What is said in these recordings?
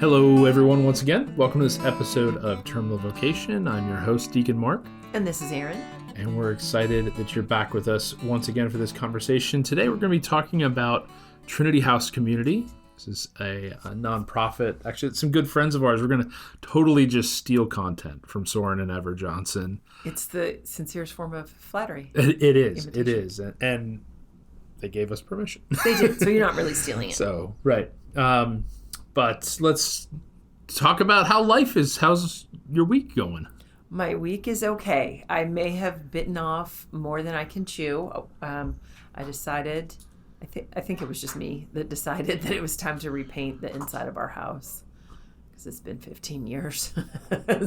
Hello, everyone, once again. Welcome to this episode of Terminal Vocation. I'm your host, Deacon Mark. And this is Erin. And we're excited that you're back with us once again for this conversation. Today, we're going to be talking about Trinity House Community. This is a nonprofit. Actually, it's some good friends of ours. We're going to totally just steal content from Soren and Ever Johnson. It's the sincerest form of flattery. It is. It is. And they gave us permission. They did. So you're not really stealing it. So, right. But let's talk about how life is. How's your week going? My week is okay. I may have bitten off more than I can chew. I decided, I think it was just me that decided that it was time to repaint the inside of our house because it's been 15 years.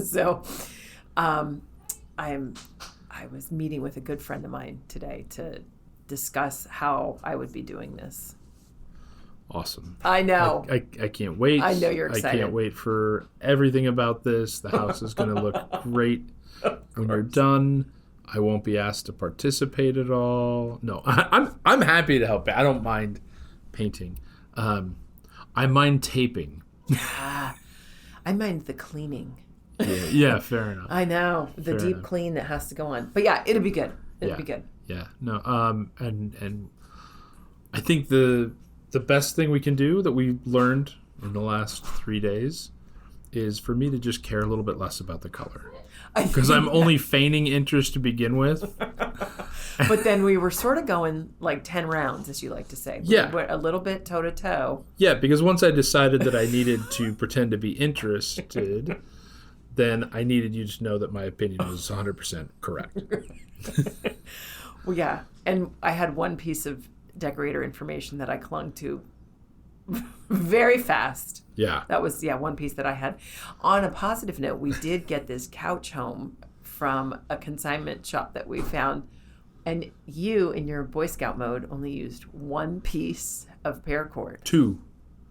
So I was meeting with a good friend of mine today to discuss how I would be doing this. Awesome. I know. I can't wait. I know you're excited. I can't wait for everything about this. The house is going to look great when you're done. I won't be asked to participate at all. No, I'm happy to help. I don't mind painting. I mind taping. I mind the cleaning. Yeah, fair enough. I know the fair deep enough. Clean that has to go on. But yeah, it'll be good. It'll be good. Yeah. No. And I think the best thing we can do that we learned in the last 3 days is for me to just care a little bit less about the color. Because I'm only feigning interest to begin with. But then we were sort of going like 10 rounds, as you like to say. Yeah. We went a little bit toe to toe. Yeah, because once I decided that I needed to pretend to be interested, then I needed you to know that my opinion was 100% correct. Well, yeah. And I had one piece of decorator information that I clung to very fast. Yeah. That was, one piece that I had. On a positive note, we did get this couch home from a consignment shop that we found. And you, in your Boy Scout mode, only used one piece of paracord. Two.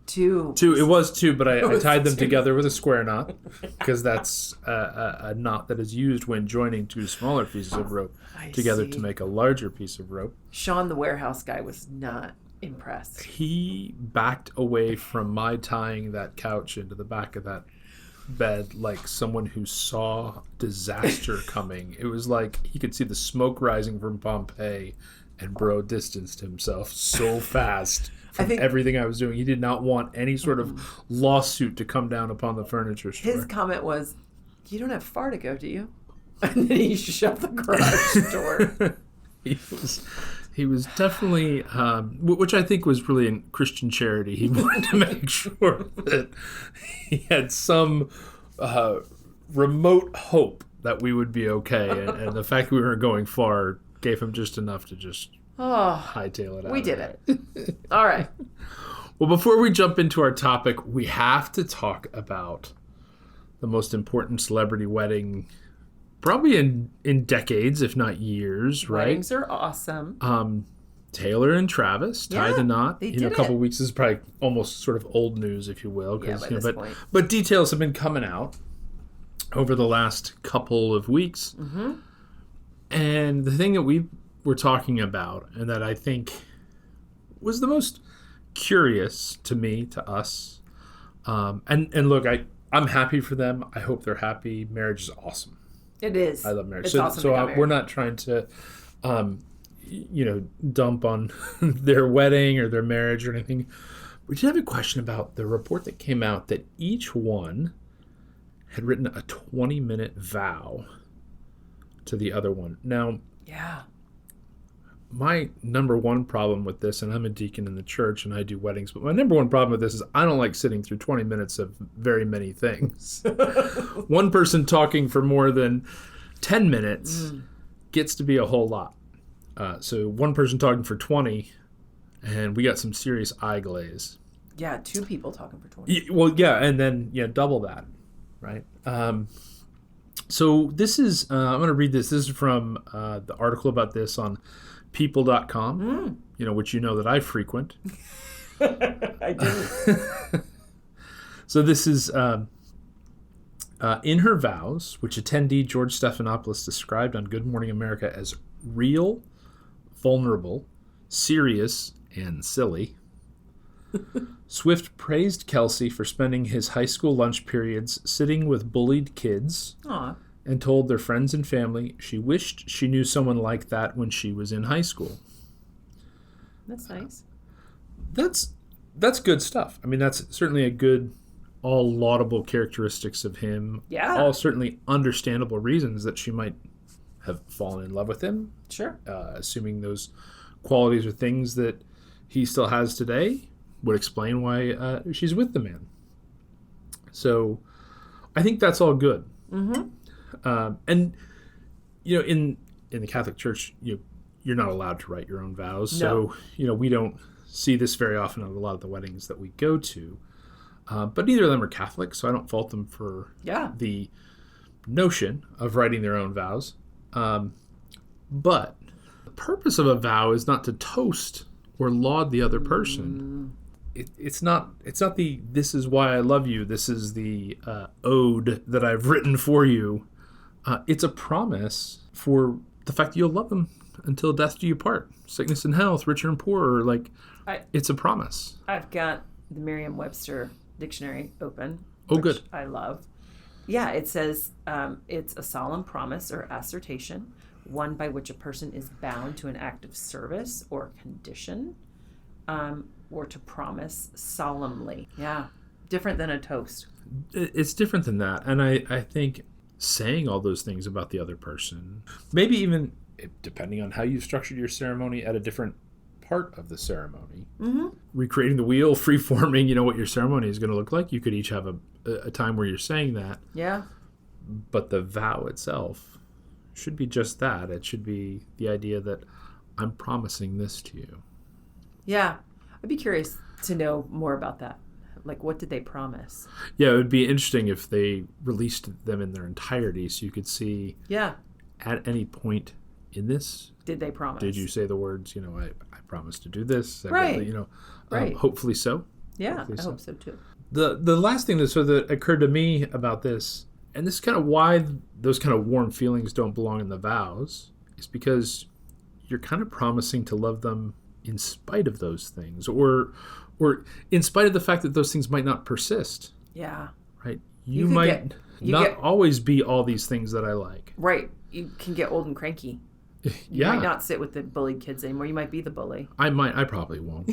It was two, but I tied them together with a square knot because that's a knot that is used when joining two smaller pieces of rope together to make a larger piece of rope. Sean, the warehouse guy, was not impressed. He backed away from my tying that couch into the back of that bed like someone who saw disaster coming. It was like he could see the smoke rising from Pompeii, and bro distanced himself so fast from everything I was doing. He did not want any sort of lawsuit to come down upon the furniture store. His comment was, "You don't have far to go, do you?" And then he shut the garage door. He was definitely, which I think was really in Christian charity. He wanted to make sure that he had some remote hope that we would be okay. And the fact that we weren't going far gave him just enough to just hightail it out. We did it. All right. Well, before we jump into our topic, we have to talk about the most important celebrity wedding probably in decades, if not years, right? Weddings are awesome. Taylor and Travis tied the knot. They did a couple weeks is probably almost sort of old news, if you will. Yeah, by this point. But details have been coming out over the last couple of weeks. Mm-hmm. And the thing that we were talking about, and that I think was the most curious to me, to us, and look, I'm happy for them. I hope they're happy. Marriage is awesome. It is. I love marriage. It's so awesome so we're not trying to, dump on their wedding or their marriage or anything. We did have a question about the report that came out that each one had written a 20-minute vow to the other one. Now, my number one problem with this, and I'm a deacon in the church and I do weddings, but my number one problem with this is I don't like sitting through 20 minutes of very many things. One person talking for more than 10 minutes gets to be a whole lot. So one person talking for 20, and we got some serious eye glaze. Yeah, two people talking for 20. Well, yeah, and then double that, right? So this is, I'm going to read this. This is from the article about this on people.com, which you know that I frequent. I do. So this is in her vows, which attendee George Stephanopoulos described on Good Morning America as real, vulnerable, serious, and silly. Swift praised Kelsey for spending his high school lunch periods sitting with bullied kids Aw. and told their friends and family she wished she knew someone like that when she was in high school. That's nice. That's good stuff. I mean, that's certainly a good, all laudable characteristics of him. Yeah. All certainly understandable reasons that she might have fallen in love with him. Sure. Assuming those qualities are things that he still has today, would explain why she's with the man. So I think that's all good. Mm-hmm. And, in the Catholic Church, you're not allowed to write your own vows. No. So, we don't see this very often at a lot of the weddings that we go to. But neither of them are Catholic, so I don't fault them for the notion of writing their own vows. But the purpose of a vow is not to toast or laud the other person. It's not the "this is why I love you," this is the ode that I've written for you. It's a promise for the fact that you'll love them until death do you part, sickness and health, richer and poorer. It's a promise. I've got the Merriam-Webster dictionary open. Oh, which good. I love. Yeah, it says it's a solemn promise or assertion, one by which a person is bound to an act of service or condition, or to promise solemnly. Yeah, different than a toast. It's different than that. And I think saying all those things about the other person, maybe even depending on how you structured your ceremony at a different part of the ceremony, recreating the wheel, free-forming, what your ceremony is going to look like. You could each have a time where you're saying that. Yeah. But the vow itself should be just that. It should be the idea that I'm promising this to you. Yeah. I'd be curious to know more about that. What did they promise? Yeah, it would be interesting if they released them in their entirety so you could see at any point in this. Did they promise? Did you say the words, I promise to do this? Right. Right. Hopefully so. Yeah, I hope so too. The last thing that occurred to me about this, and this is kind of why those kind of warm feelings don't belong in the vows, is because you're kind of promising to love them in spite of those things, or in spite of the fact that those things might not persist. Yeah. Right? You might always be all these things that I like. Right. You can get old and cranky. You might not sit with the bullied kids anymore. You might be the bully. I probably won't.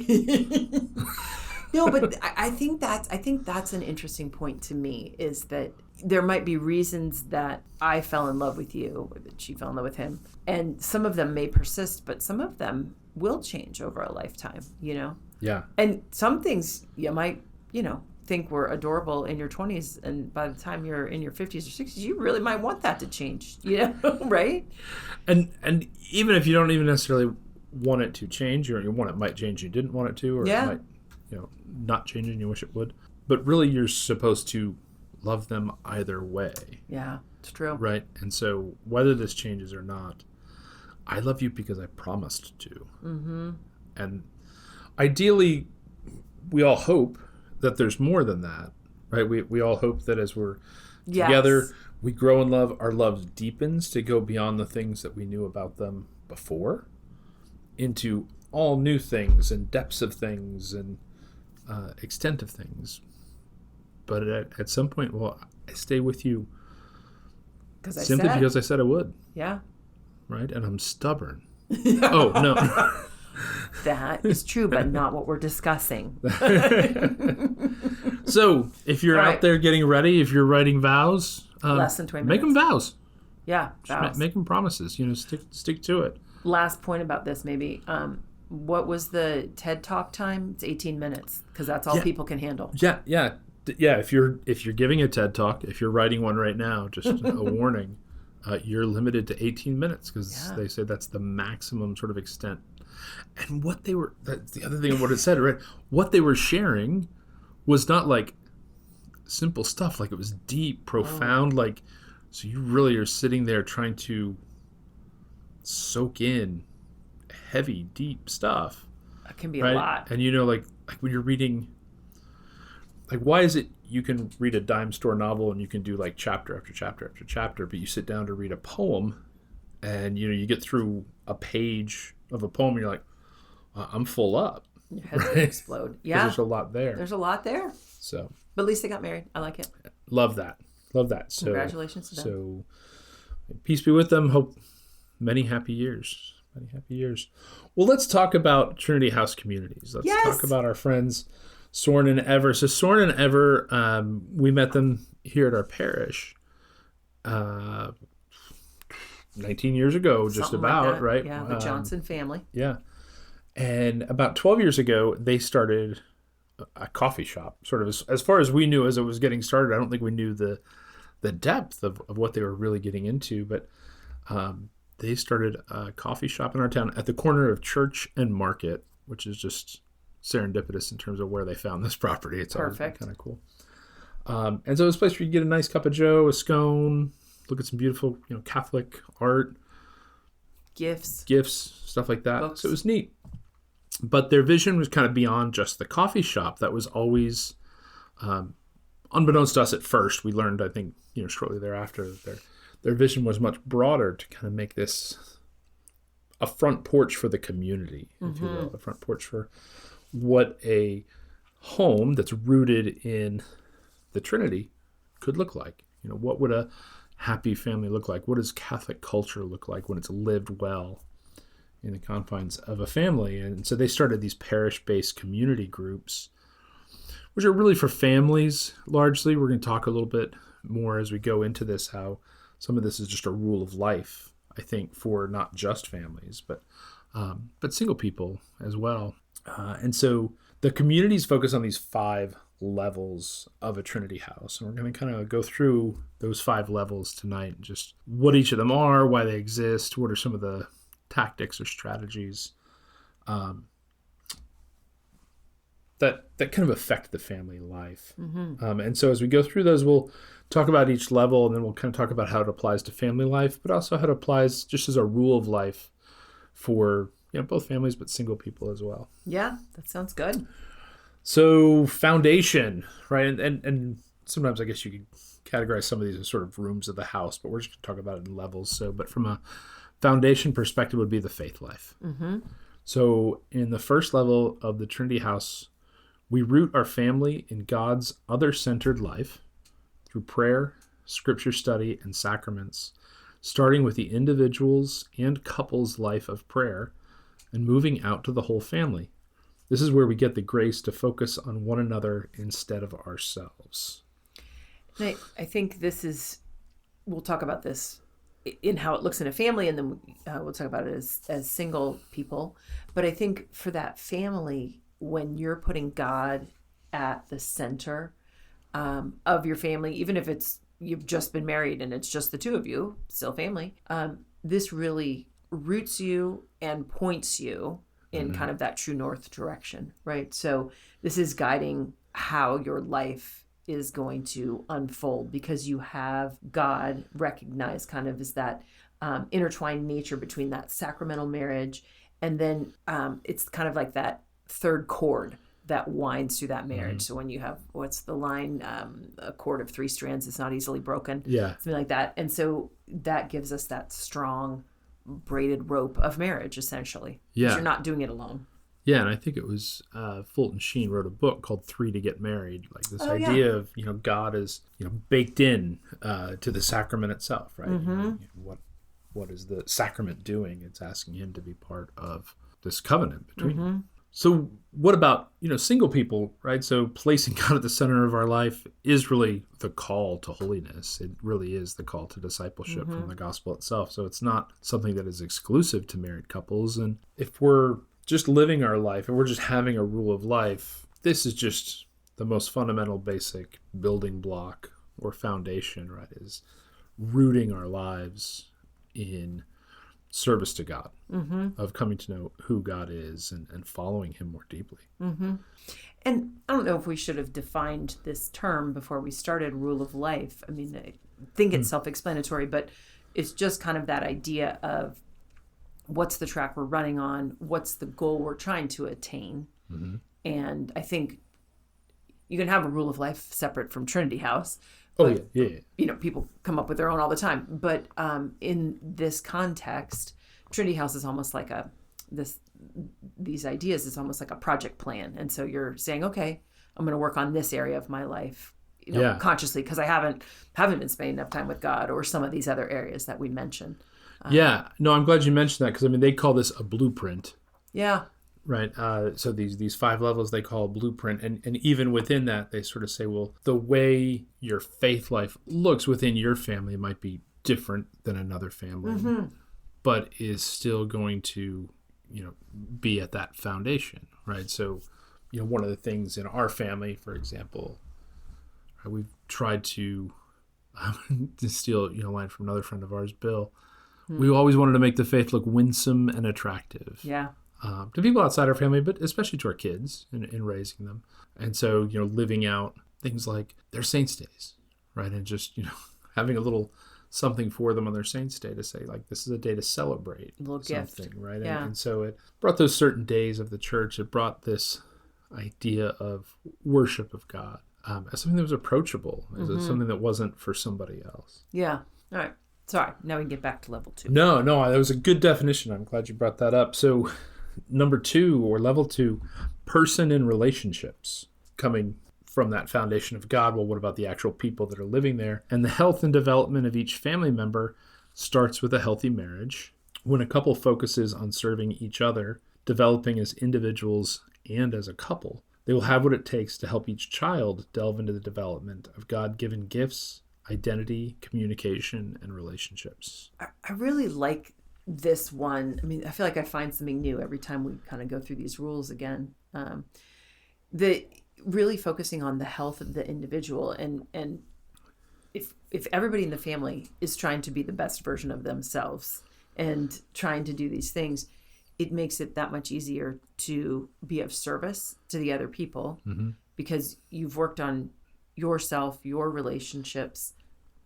No, but I think that's an interesting point to me, is that there might be reasons that I fell in love with you, or that she fell in love with him. And some of them may persist, but some of them will change over a lifetime, Yeah. And some things you might, think were adorable in your 20s, and by the time you're in your 50s or 60s, you really might want that to change, right? And even if you don't even necessarily want it to change, or you want it might change, you didn't want it to, or it might, not change and you wish it would. But really, you're supposed to love them either way. Yeah, it's true. Right? And so whether this changes or not, I love you because I promised to. Mm-hmm. And ideally, we all hope that there's more than that, right? We all hope that as we're together, we grow in love, our love deepens to go beyond the things that we knew about them before into all new things and depths of things and extent of things. But at some point, I stay with you simply because I said I would. Yeah. Right? And I'm stubborn. Oh, no. That is true, but not what we're discussing. So, if you're out there getting ready, if you're writing vows, less than 20 minutes. Make them vows. Yeah, vows. Make them promises. Stick to it. Last point about this, maybe. What was the TED Talk time? It's 18 minutes, because that's all people can handle. Yeah. If you're giving a TED Talk, if you're writing one right now, just a warning, you're limited to 18 minutes because they say that's the maximum sort of extent. And that's the other thing of what it said, right? What they were sharing was not like simple stuff, like it was deep, profound, so you really are sitting there trying to soak in heavy, deep stuff. That can be a lot. And like when you're reading, why is it you can read a dime store novel and you can do chapter after chapter after chapter, but you sit down to read a poem and you get through a page of a poem and you're like, I'm full up. Your head's going to explode. 'Cause Yeah. there's a lot there. There's a lot there. So, But at least they got married. I like it. love that. Love that. So, Congratulations to them. So, peace be with them. Hope many happy years. Many happy years. Well, let's talk about Trinity House Communities. Let's talk about our friends, Soren and Ever. So, Soren and Ever, we met them here at our parish 19 years ago, just Something about, like that. right? Yeah, the Johnson family. Yeah. And about 12 years ago, they started a coffee shop, sort of as far as we knew as it was getting started. I don't think we knew the depth of what they were really getting into, but they started a coffee shop in our town at the corner of Church and Market, which is just serendipitous in terms of where they found this property. It's perfect. Kind of cool. And so it's a place where you get a nice cup of joe, a scone, look at some beautiful, Catholic art, gifts, stuff like that. Books. So it was neat. But their vision was kind of beyond just the coffee shop. That was always, unbeknownst to us at first, we learned, I think, shortly thereafter, that their vision was much broader, to kind of make this a front porch for the community, if you will, a front porch for what a home that's rooted in the Trinity could look like. What would a happy family look like? What does Catholic culture look like when it's lived well in the confines of a family? And so they started these parish-based community groups, which are really for families largely. We're going to talk a little bit more as we go into this, how some of this is just a rule of life, I think, for not just families, but single people as well. And so the communities focus on these 5 levels of a Trinity House. And we're going to kind of go through those 5 levels tonight, and just what each of them are, why they exist, what are some of the tactics or strategies that kind of affect the family life. And so as we go through those, we'll talk about each level, and then we'll kind of talk about how it applies to family life, but also how it applies just as a rule of life for both families, but single people as well. Yeah, that sounds good. So foundation, right? And sometimes I guess you could categorize some of these as sort of rooms of the house, but we're just going to talk about it in levels. So, but from a foundation perspective would be the faith life. So in the first level of the Trinity House, we root our family in God's other-centered life through prayer, scripture study, and sacraments, starting with the individual's and couple's life of prayer and moving out to the whole family. This is where we get the grace to focus on one another instead of ourselves. And I think this is, we'll talk about this in how it looks in a family, and then we'll talk about it as single people. But I think for that family, when you're putting God at the center of your family, even if you've just been married and it's just the two of you, still family, this really roots you and points you in kind of that true north direction, right? So this is guiding how your life is going to unfold, because you have God recognized kind of as that intertwined nature between that sacramental marriage, and then it's kind of like that third cord that winds through that marriage. So when you have, what's the line? A cord of 3 strands is not easily broken. Yeah. Something like that. And so that gives us that strong braided rope of marriage, essentially. Yeah. Because you're not doing it alone. Yeah, and I think it was Fulton Sheen wrote a book called 3 to Get Married. Like this idea of, God is, baked in to the sacrament itself, right? What is the sacrament doing? It's asking him to be part of this covenant between them. So what about, single people, right? So placing God at the center of our life is really the call to holiness. It really is the call to discipleship from the gospel itself. So it's not something that is exclusive to married couples. And if we're just living our life and we're just having a rule of life, this is just the most fundamental, basic building block or foundation, right? Is rooting our lives in service to God, of coming to know who God is and following him more deeply. And I don't know if we should have defined this term before we started, rule of life. I mean, I think it's self-explanatory, but it's just kind of that idea of what's the track we're running on, what's the goal we're trying to attain. And I think you can have a rule of life separate from Trinity House. But, people come up with their own all the time. But in this context, Trinity House is almost like these ideas is almost like a project plan. And so you're saying, okay, I'm going to work on this area of my life, consciously, because I haven't been spending enough time with God, or some of these other areas that we mentioned. Yeah. No, I'm glad you mentioned that, because, I mean, they call this a blueprint. Yeah. Right. So these 5 levels they call a blueprint. And even within that, they sort of say, well, the way your faith life looks within your family might be different than another family, but is still going to, be at that foundation. Right. So, one of the things in our family, for example, we've tried to steal, a line from another friend of ours, Bill. We always wanted to make the faith look winsome and attractive. Yeah. To people outside our family, but especially to our kids in raising them. And so, living out things like their Saints' Days, right? And just, having a little something for them on their Saints' Day to say, like, this is a day to celebrate a little something, gift. Right? Yeah. And so it brought those certain days of the church. It brought this idea of worship of God as something that was approachable, as something that wasn't for somebody else. Yeah. All right. Sorry. Now we can get back to level 2. No, that was a good definition. I'm glad you brought that up. So number 2, or level 2, person and relationships, coming from that foundation of God. Well, what about the actual people that are living there? And the health and development of each family member starts with a healthy marriage. When a couple focuses on serving each other, developing as individuals and as a couple, they will have what it takes to help each child delve into the development of God-given gifts, identity, communication, and relationships. I really like this one. I mean, I feel like I find something new every time we kind of go through these rules again. The really focusing on the health of the individual, and if everybody in the family is trying to be the best version of themselves and trying to do these things, it makes it that much easier to be of service to the other people, because you've worked on yourself, your relationships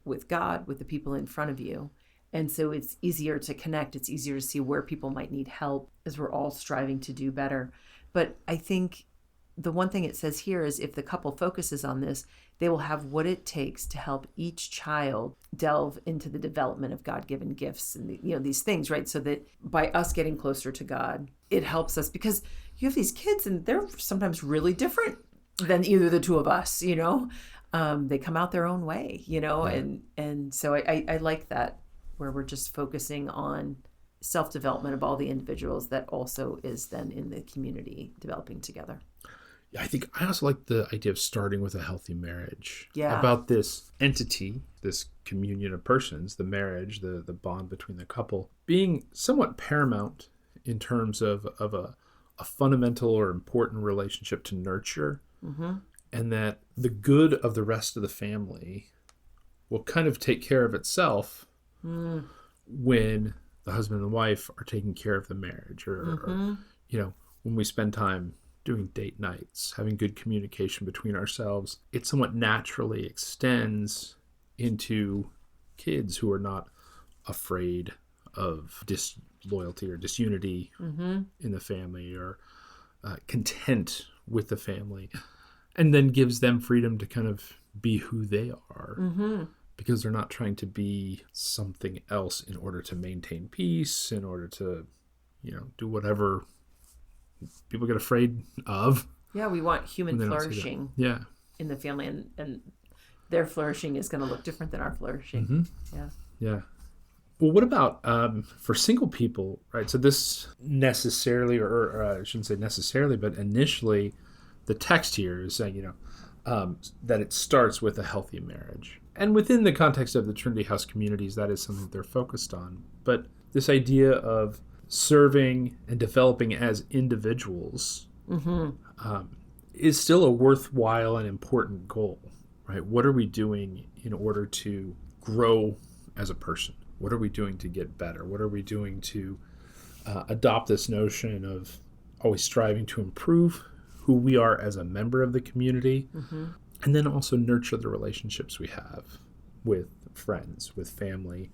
with God, with the people in front of you. And so it's easier to connect. It's easier to see where people might need help, as we're all striving to do better. But I think the one thing it says here is, if the couple focuses on this, they will have what it takes to help each child delve into the development of God-given gifts and these things, right? So that by us getting closer to God, it helps us, because you have these kids and they're sometimes really different than either the two of us. They come out their own way, and so I like that, where we're just focusing on self-development of all the individuals that also is then in the community developing together. Yeah, I also like the idea of starting with a healthy marriage. Yeah. About this entity, this communion of persons, the marriage, the bond between the couple, being somewhat paramount in terms of a fundamental or important relationship to nurture, and that the good of the rest of the family will kind of take care of itself when the husband and wife are taking care of the marriage, or when we spend time doing date nights, having good communication between ourselves, it somewhat naturally extends into kids who are not afraid of disloyalty or disunity in the family, or content with the family, and then gives them freedom to kind of be who they are, because they're not trying to be something else in order to maintain peace, in order to, do whatever people get afraid of. Yeah, we want human flourishing in the family, and their flourishing is going to look different than our flourishing. Yeah. Well, what about for single people, right? So this necessarily, or I shouldn't say necessarily, but initially the text here is saying, that it starts with a healthy marriage. And within the context of the Trinity House Communities, that is something that they're focused on. But this idea of serving and developing as individuals is still a worthwhile and important goal, right? What are we doing in order to grow as a person? What are we doing to get better? What are we doing to adopt this notion of always striving to improve who we are as a member of the community, and then also nurture the relationships we have with friends, with family,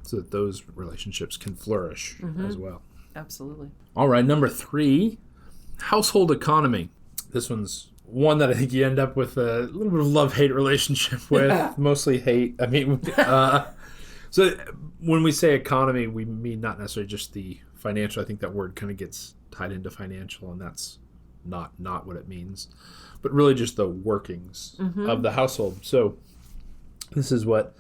so that those relationships can flourish as well. Absolutely. All right, number 3, household economy. This one's one that I think you end up with a little bit of love-hate relationship with, mostly hate. I mean, so when we say economy, we mean not necessarily just the financial. I think that word kind of gets tied into financial, and that's not what it means, but really just the workings of the household. So this is what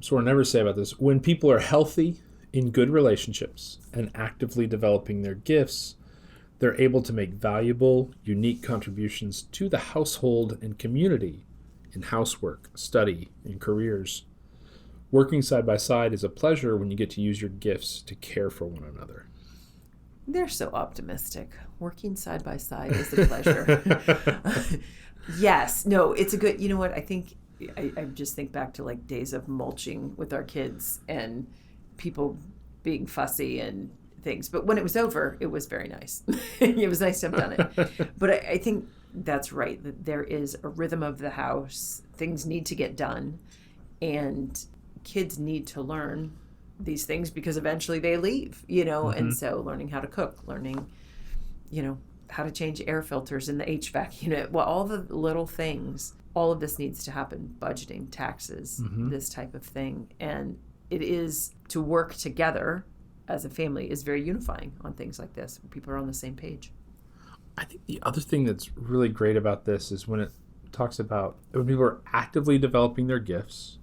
so I'll never say about this. When people are healthy, in good relationships, and actively developing their gifts, they're able to make valuable, unique contributions to the household and community in housework, study, and careers. Working side by side is a pleasure when you get to use your gifts to care for one another. They're so optimistic. Working side by side is a pleasure. Yes. No, it's a good, you know what, I just think back to like days of mulching with our kids and people being fussy and things. But when it was over, it was very nice. It was nice to have done it. But I think that's right, that there is a rhythm of the house. Things need to get done. And kids need to learn these things because eventually they leave, and so learning how to cook, learning, how to change air filters in the HVAC unit, well, all the little things, all of this needs to happen, budgeting, taxes, this type of thing. And it is to work together as a family is very unifying on things like this. People are on the same page. I think the other thing that's really great about this is when it talks about when people are actively developing their gifts,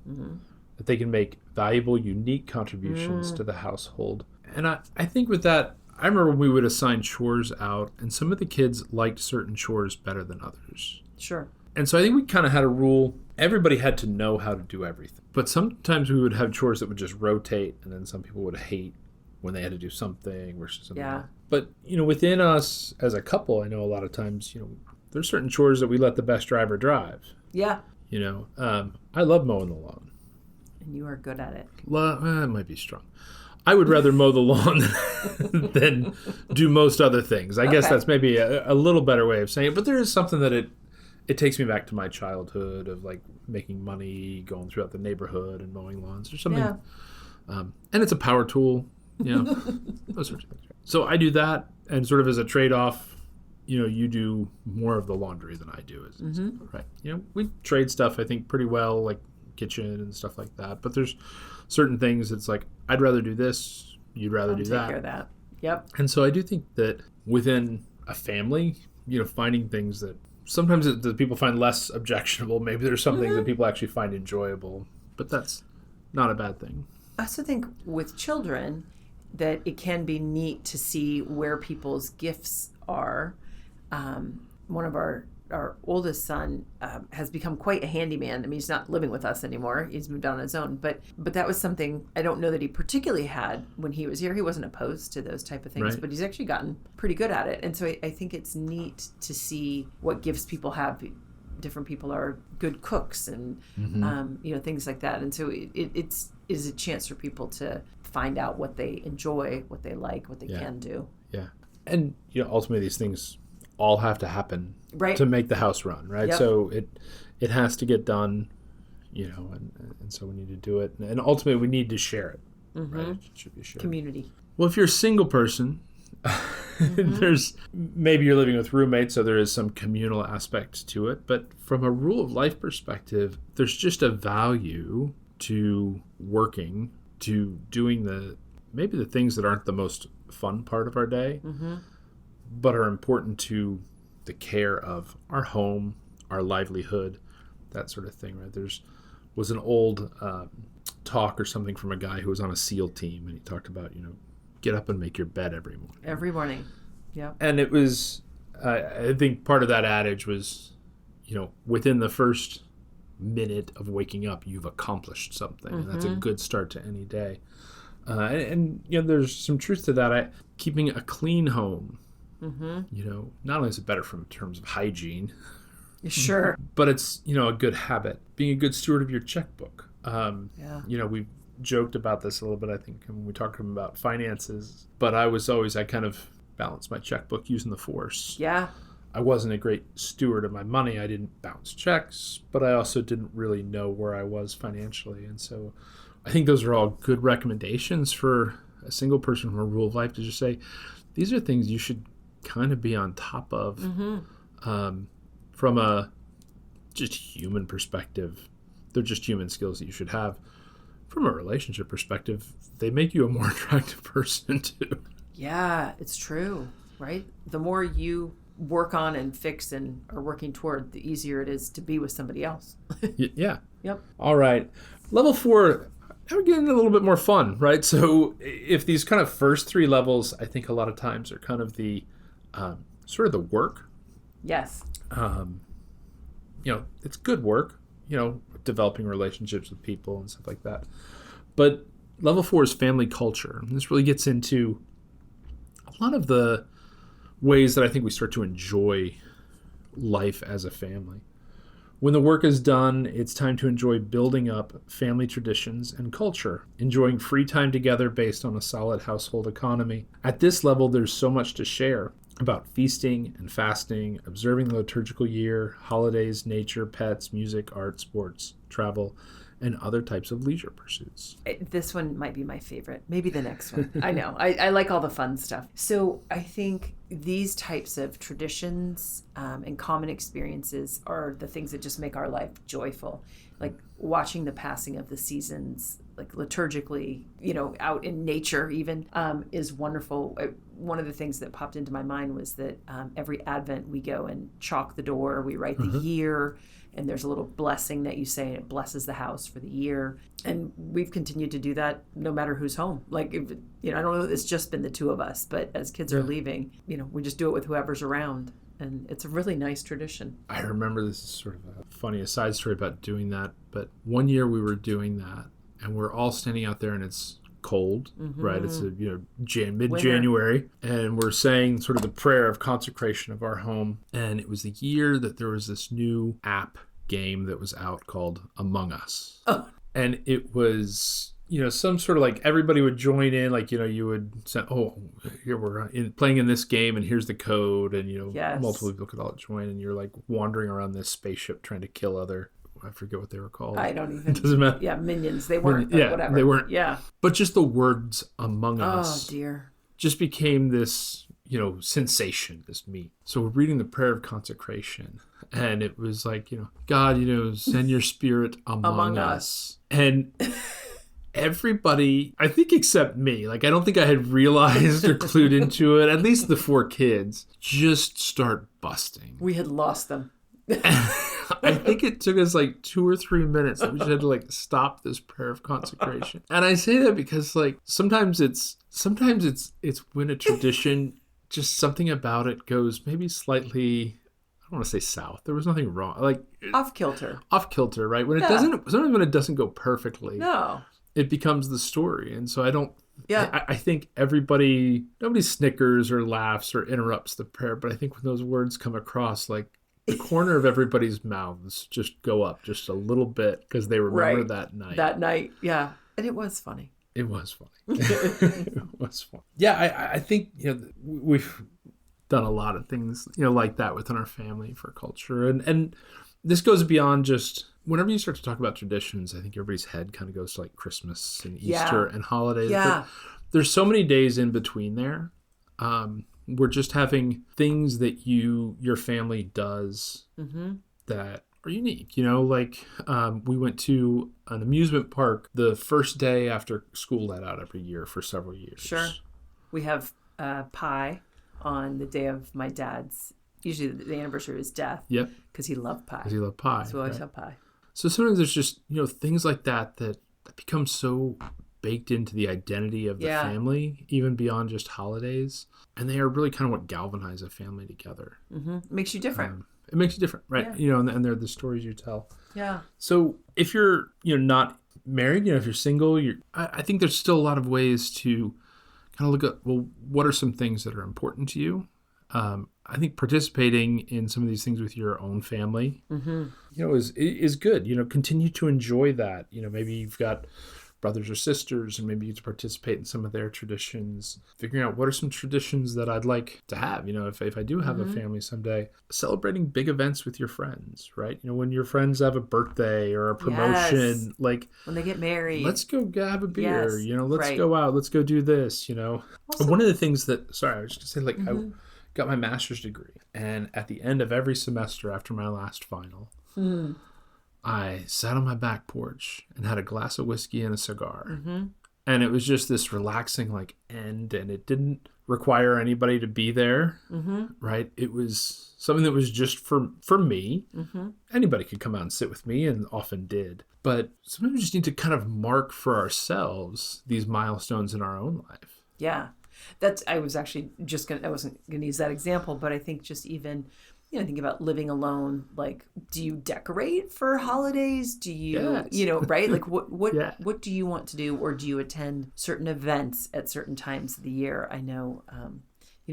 that they can make valuable, unique contributions to the household. And I think with that, I remember when we would assign chores out, and some of the kids liked certain chores better than others. Sure. And so I think we kind of had a rule. Everybody had to know how to do everything. But sometimes we would have chores that would just rotate, and then some people would hate when they had to do something versus something. Yeah. But, within us as a couple, I know a lot of times, there's certain chores that we let the best driver drive. Yeah. I love mowing the lawn. And you are good at it. It might be strong. I would rather mow the lawn than do most other things. I guess that's maybe a little better way of saying it. But there is something that it takes me back to my childhood of like making money, going throughout the neighborhood and mowing lawns or something. Yeah. And it's a power tool, those sorts of things. So I do that, and sort of as a trade-off, you do more of the laundry than I do. Right. We trade stuff, I think, pretty well, like kitchen and stuff like that. But there's certain things it's like, I'd rather do this, you'd rather do that. Take care of that. Yep. And so I do think that within a family, finding things that sometimes that people find less objectionable, maybe there's some things that people actually find enjoyable, but that's not a bad thing. I also think with children that it can be neat to see where people's gifts are. One of our oldest son has become quite a handyman. I mean, he's not living with us anymore. He's moved on his own. But that was something I don't know that he particularly had when he was here. He wasn't opposed to those type of things, right. But he's actually gotten pretty good at it. And so I think it's neat to see what gifts people have. Different people are good cooks and, things like that. And so it is a chance for people to find out what they enjoy, what they like, what they can do. Yeah. And, ultimately these things all have to happen right. to make the house run, right? Yep. So it has to get done, and so we need to do it. And ultimately we need to share it, right? It should be shared. Community. Well, if you're a single person, there's maybe you're living with roommates, so there is some communal aspect to it. But from a rule of life perspective, there's just a value to working, to doing maybe the things that aren't the most fun part of our day, but are important to the care of our home, our livelihood, that sort of thing, right? Was an old talk or something from a guy who was on a SEAL team, and he talked about, get up and make your bed every morning. Every morning, yeah. And it was, I think part of that adage was, within the first minute of waking up, you've accomplished something. And that's a good start to any day. And there's some truth to that. Keeping a clean home, not only is it better from terms of hygiene, sure, but it's, a good habit. Being a good steward of your checkbook. We've joked about this a little bit, I think, when we talked about finances, but I kind of balanced my checkbook using the force. Yeah. I wasn't a great steward of my money. I didn't bounce checks, but I also didn't really know where I was financially. And so I think those are all good recommendations for a single person from a rule of life to just say, these are things you should kind of be on top of from a just human perspective. They're just human skills that you should have. From a relationship perspective, they make you a more attractive person too. Yeah, it's true, right? The more you work on and fix and are working toward, the easier it is to be with somebody else. Yeah. Yep. All right. Level 4, now we're getting a little bit more fun, right? So if these kind of first 3 levels, I think a lot of times are kind of the sort of the work. Yes. It's good work, developing relationships with people and stuff like that. But level 4 is family culture. And this really gets into a lot of the ways that I think we start to enjoy life as a family. When the work is done, it's time to enjoy building up family traditions and culture, enjoying free time together based on a solid household economy. At this level, there's so much to share about feasting and fasting, observing the liturgical year, holidays, nature, pets, music, art, sports, travel, and other types of leisure pursuits. This one might be my favorite. Maybe the next one. I know. I like all the fun stuff. So I think these types of traditions and common experiences are the things that just make our life joyful. Like watching the passing of the seasons, like liturgically, out in nature even, is wonderful. One of the things that popped into my mind was that every Advent we go and chalk the door, we write the year, and there's a little blessing that you say, and it blesses the house for the year. And we've continued to do that no matter who's home. Like, I don't know if it's just been the two of us, but as kids are leaving, we just do it with whoever's around. And it's a really nice tradition. I remember, this is sort of a funny aside story about doing that, but one year we were doing that, and we're all standing out there, and it's cold, right? It's mid-January, and we're saying sort of the prayer of consecration of our home. And it was the year that there was this new app game that was out called Among Us. Oh. And it was, some sort of like everybody would join in, like, you would say, here we're playing in this game, and here's the code, and, multiple people could all join, and you're like wandering around this spaceship trying to kill I forget what they were called. I don't even. It doesn't matter. Yeah, minions. They weren't. Whatever. They weren't. Yeah. But just the words Among Us. Oh, dear. Just became this, sensation, this meme. So we're reading the prayer of consecration, and it was like, God, send your spirit among us. And everybody, I think except me, like, I don't think I had realized or clued into it, at least the 4 kids, just start busting. We had lost them. I think it took us like 2 or 3 minutes that we just had to like stop this prayer of consecration. And I say that because like sometimes it's when a tradition, just something about it goes maybe slightly, I don't want to say south. There was nothing wrong. Like off kilter, right? When it doesn't, sometimes when it doesn't go perfectly, no, it becomes the story. And so I don't. Yeah. I think nobody snickers or laughs or interrupts the prayer, but I think when those words come across, like, the corner of everybody's mouths just go up just a little bit because they remember that night. That night, yeah. And it was funny. It was funny. It was fun. Yeah, I think we've done a lot of things like that within our family for culture, and this goes beyond just whenever you start to talk about traditions. I think everybody's head kind of goes to like Christmas and Easter and holidays. Yeah, but there's so many days in between there. We're just having things that your family does that are unique. We went to an amusement park the first day after school let out every year for several years. Sure. We have pie on the day of my dad's, usually the anniversary of his death. Yep. Because he loved pie. So we always have pie. So sometimes there's just, things like that become so baked into the identity of the family, even beyond just holidays. And they are really kind of what galvanize a family together. It makes you different. It makes you different, right? Yeah. And they're the stories you tell. Yeah. So if you're, not married, if you're single, I think there's still a lot of ways to kind of look at, well, what are some things that are important to you? I think participating in some of these things with your own family, is good. Continue to enjoy that. Maybe you've got brothers or sisters, and maybe you get to participate in some of their traditions. Figuring out what are some traditions that I'd like to have. If I do have a family someday, celebrating big events with your friends, right? When your friends have a birthday or a promotion, like when they get married, let's go have a beer. Yes. Let's go out. Let's go do this. Also, one of the things that I was just gonna say, like I got my master's degree, and at the end of every semester after my last final, I sat on my back porch and had a glass of whiskey and a cigar And it was just this relaxing like end, and it didn't require anybody to be there, right? It was something that was just for me. Anybody could come out and sit with me, and often did. But sometimes we just need to kind of mark for ourselves these milestones in our own life. Yeah. I wasn't going to use that example, but I think just even, think about living alone. Like, do you decorate for holidays? Do you, Yes. right? Like what Yeah. what do you want to do? Or do you attend certain events at certain times of the year? I know,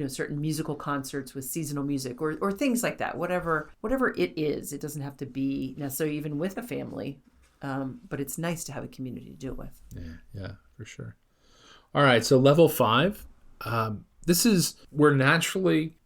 certain musical concerts with seasonal music or things like that, whatever it is. It doesn't have to be necessarily even with a family. But it's nice to have a community to do it with. Yeah, for sure. All right, so level 5. This is where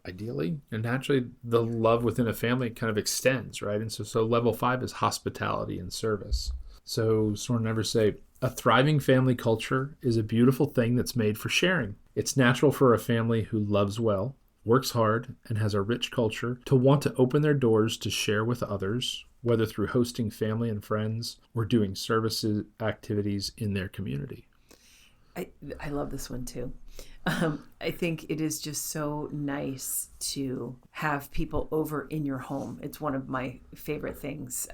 ideally, the love within a family kind of extends, right? And so level 5 is hospitality and service. So Soren never say, a thriving family culture is a beautiful thing that's made for sharing. It's natural for a family who loves well, works hard, and has a rich culture to want to open their doors to share with others, whether through hosting family and friends or doing services activities in their community. I love this one too. I think it is just so nice to have people over in your home. It's one of my favorite things,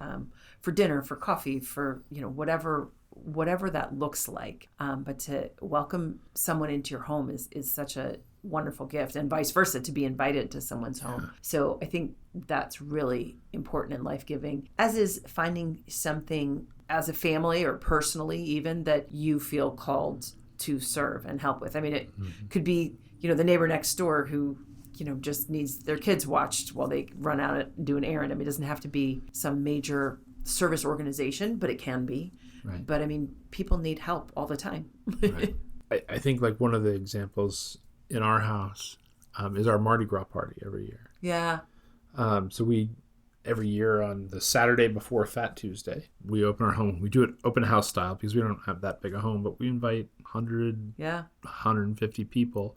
for dinner, for coffee, for whatever that looks like. But to welcome someone into your home is such a wonderful gift, and vice versa, to be invited to someone's home. So I think that's really important and life-giving, as is finding something as a family or personally even that you feel called to serve and help with. I mean, it could be, the neighbor next door who, just needs their kids watched while they run out and do an errand. I mean, it doesn't have to be some major service organization, but it can be. Right. But I mean, people need help all the time. Right. I think like one of the examples in our house is our Mardi Gras party every year. Yeah. So we, every year on the Saturday before Fat Tuesday, we open our home. We do it open house style because we don't have that big a home, but we invite 150 people.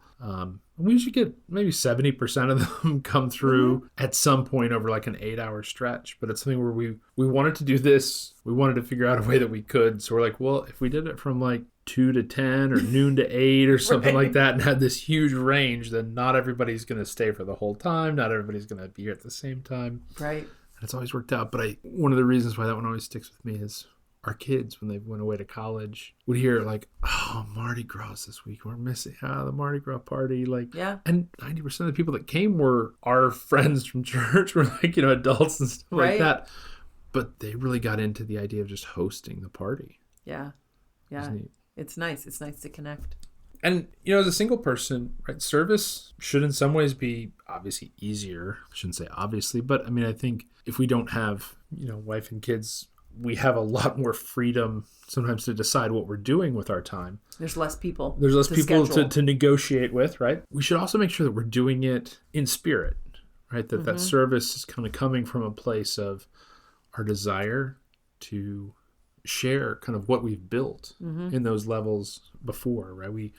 We usually get maybe 70% of them come through at some point over like an 8-hour stretch. But it's something where we wanted to do this. We wanted to figure out a way that we could. So we're like, well, if we did it from like 2 to 10 or noon to 8 or something like that, and had this huge range, then not everybody's going to stay for the whole time. Not everybody's going to be here at the same time. Right. And it's always worked out. But one of the reasons why that one always sticks with me is our kids, when they went away to college, would hear like, oh, Mardi Gras this week. We're missing the Mardi Gras party. Like, yeah. And 90% of the people that came were our friends from church, were like, adults and stuff like that. But they really got into the idea of just hosting the party. Yeah. Yeah. It's nice. It's nice to connect. And, as a single person, right, service should in some ways be obviously easier. I shouldn't say obviously, but I mean, I think if we don't have, wife and kids, we have a lot more freedom sometimes to decide what we're doing with our time. There's less people. There's less people to negotiate with, right? We should also make sure that we're doing it in spirit, right? That service is kind of coming from a place of our desire to share kind of what we've built in those levels before, right? We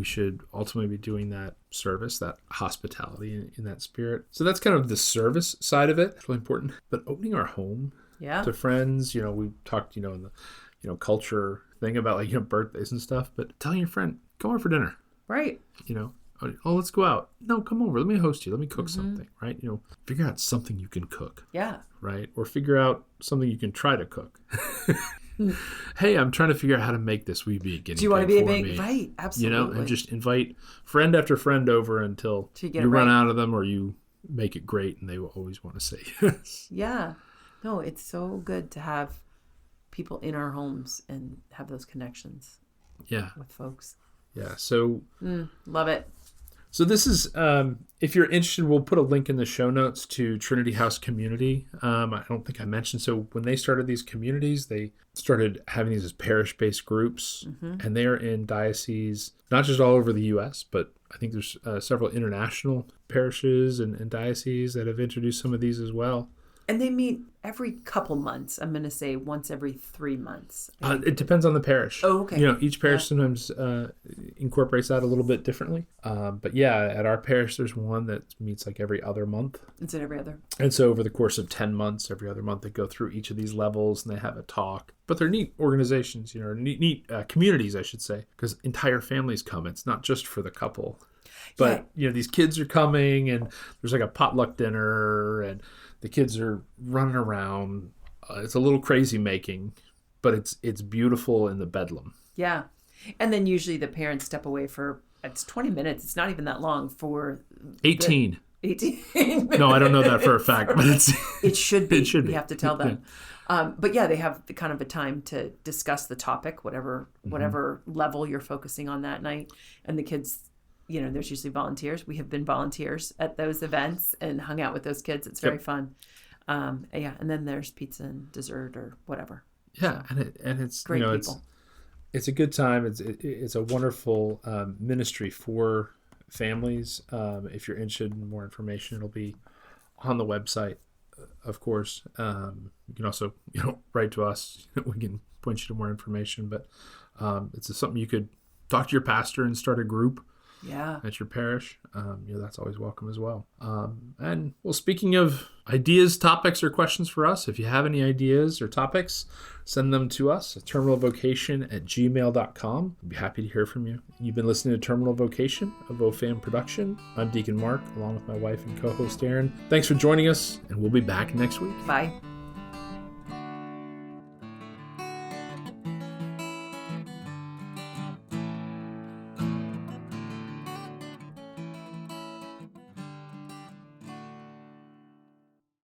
should ultimately be doing that service, that hospitality in that spirit. So that's kind of the service side of it. It's really important. But opening our home to friends, we talked, in the, culture thing about like, birthdays and stuff, but telling your friend, come over for dinner. Right. Oh, let's go out. No, come over. Let me host you. Let me cook something, right? Figure out something you can cook. Yeah. Right? Or figure out something you can try to cook. Hey, I'm trying to figure out how to make this. Will you be a guinea pig? Do you want to be a big big? Right. Absolutely. And just invite friend after friend over until you run out of them, or you make it great and they will always want to say yes. Yeah. No, it's so good to have people in our homes and have those connections. Yeah. With folks. Yeah. So love it. So this is, if you're interested, we'll put a link in the show notes to Trinity House Community. I don't think I mentioned. So when they started these communities, they started having these as parish-based groups, and they are in dioceses, not just all over the U.S., but I think there's several international parishes and dioceses that have introduced some of these as well. And they meet every couple months. I'm going to say once every 3 months. It depends on the parish. Oh, okay. Each parish sometimes incorporates that a little bit differently. But yeah, at our parish, there's one that meets like every other month. Is it every other? And so over the course of 10 months, every other month, they go through each of these levels and they have a talk. But they're neat organizations, neat communities, I should say, because entire families come. It's not just for the couple. But, these kids are coming and there's like a potluck dinner and the kids are running around. It's a little crazy making, but it's beautiful in the bedlam. Yeah. And then usually the parents step away it's 20 minutes. It's not even that long for 18. 18 minutes. No, I don't know that for a fact, but it should be. It should be. You have to tell them. But yeah, they have the kind of a time to discuss the topic, whatever level you're focusing on that night. And the kids, there's usually volunteers. We have been volunteers at those events and hung out with those kids. It's very fun. And then there's pizza and dessert or whatever. Yeah, so, and it's great people. It's a good time. It's a wonderful ministry for families. If you're interested in more information, it'll be on the website, of course. You can also write to us. We can point you to more information. But it's something you could talk to your pastor and start a group. Yeah. At your parish. That's always welcome as well. And speaking of ideas, topics, or questions for us, if you have any ideas or topics, send them to us at terminalvocation@gmail.com. We'd be happy to hear from you. You've been listening to Terminal Vocation, a VoFam production. I'm Deacon Mark, along with my wife and co-host Erin. Thanks for joining us, and we'll be back next week. Bye.